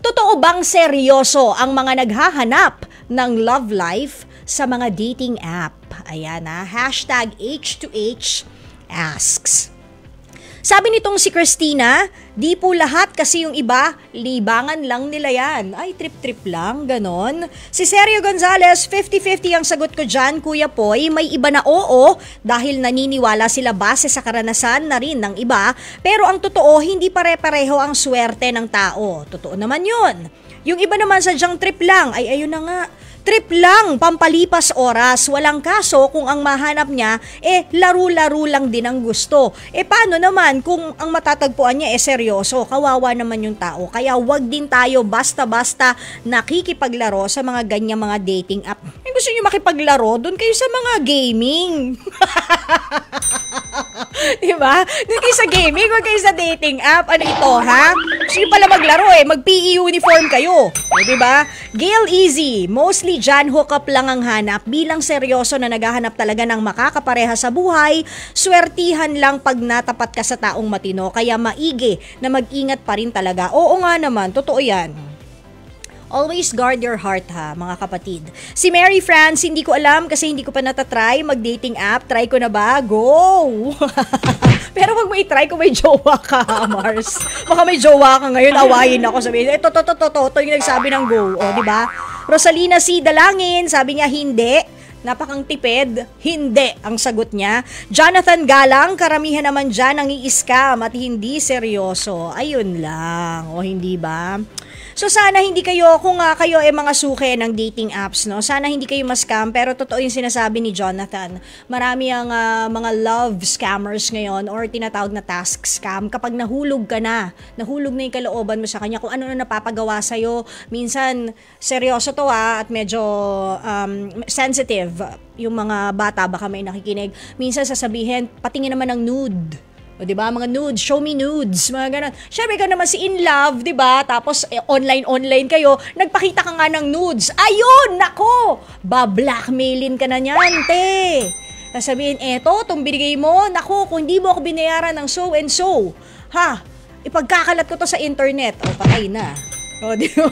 Totoo bang seryoso ang mga naghahanap ng love life sa mga dating app? Ayan na, hashtag H2H asks. Sabi nitong si Christina, di po lahat kasi yung iba, libangan lang nila yan. Ay, trip-trip lang, ganon. Si Sergio Gonzalez, 50-50 ang sagot ko dyan, Kuya Poy. May iba na oo, dahil naniniwala sila base sa karanasan na rin ng iba. Pero ang totoo, hindi pare-pareho ang swerte ng tao. Totoo naman yun. Yung iba naman sadyang trip lang, ay ayun na nga. Trip lang, pampalipas oras, walang kaso kung ang mahanap niya, laro-laro lang din ang gusto. Paano naman kung ang matatagpuan niya seryoso, kawawa naman yung tao. Kaya wag din tayo basta-basta nakikipaglaro sa mga ganyang mga dating app. Gusto niyo makipaglaro, doon kayo sa mga gaming. Diba? Doon kayo sa gaming, wag kayo sa dating app. Ano ito, ha? Gusto niyo pala maglaro mag-PE uniform kayo. Diba? Gail Easy, mostly dyan hookup lang ang hanap. Bilang seryoso na naghahanap talaga ng makakapareha sa buhay, swertihan lang pag natapat ka sa taong matino. Kaya maigi na mag-ingat pa rin talaga. Oo nga naman, totoo yan. Always guard your heart ha, mga kapatid. Si Mary France, hindi ko alam kasi hindi ko pa natatry mag-dating app. Try ko na ba? Go! Pero wag mo i-try kung may jowa ka, Mars. Baka may jowa ka ngayon, awayin ako. Sabihin, ito yung nagsabi ng go. O, diba? Rosalina C. Dalangin, sabi niya, hindi. Napakang tipid, hindi ang sagot niya. Jonathan Galang, karamihan naman dyan ang i-scam at hindi seryoso. Ayun lang, o hindi ba? So sana hindi kayo, kung kayo mga suke ng dating apps, no? Sana hindi kayo ma-scam, pero totoo yung sinasabi ni Jonathan. Marami ang mga love scammers ngayon or tinatawag na task scam. Kapag nahulog yung kalooban mo sa kanya, kung ano na napapagawa sa'yo, minsan seryoso to at medyo sensitive. Yung mga bata baka may nakikinig. Minsan sasabihin, patingin naman ng nude. O diba, mga nudes, show me nudes, mga ganun. Syempre ka naman si in love, diba? Tapos online kayo, nagpakita ka nga ng nudes. Ayun, nako! Ba-blackmailin ka na niyan, te. Sasabihin, itong binigay mo, nako, kung hindi mo ako binayaran ng so and so, ipagkakalat ko to sa internet. O, patay na. O, diba?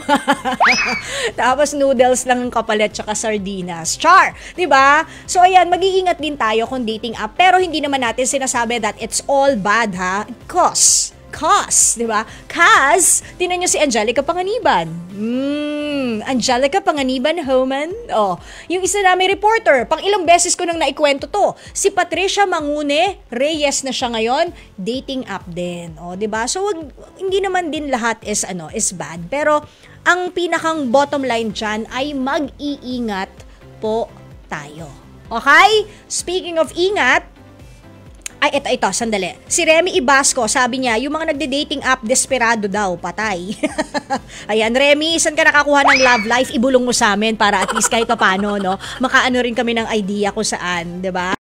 Tapos noodles lang ang kapalit tsaka sardinas. Char! Diba? So, ayan, mag-iingat din tayo kung dating app. Pero hindi naman natin sinasabi that it's all bad, ha? Cause, diba? Cause, tinan nyo si Angelica Panganiban. Angelica Panganiban, Homan. Oh, yung isa namin reporter, pang ilang beses ko nang naikwento to. Si Patricia Mangune, Reyes na siya ngayon, dating app din. Oh, 'di ba? So hindi naman din lahat is bad, pero ang pinakang bottom line diyan ay mag-iingat po tayo. Okay? Speaking of ingat, ay, ito, sandali. Si Remy Ibasco, sabi niya, yung mga nagde-dating app, desperado daw, patay. Ayan, Remy, saan ka nakakuha ng love life? Ibulong mo sa amin para at least kahit paano, no? Makaano rin kami ng idea kung saan, 'di ba?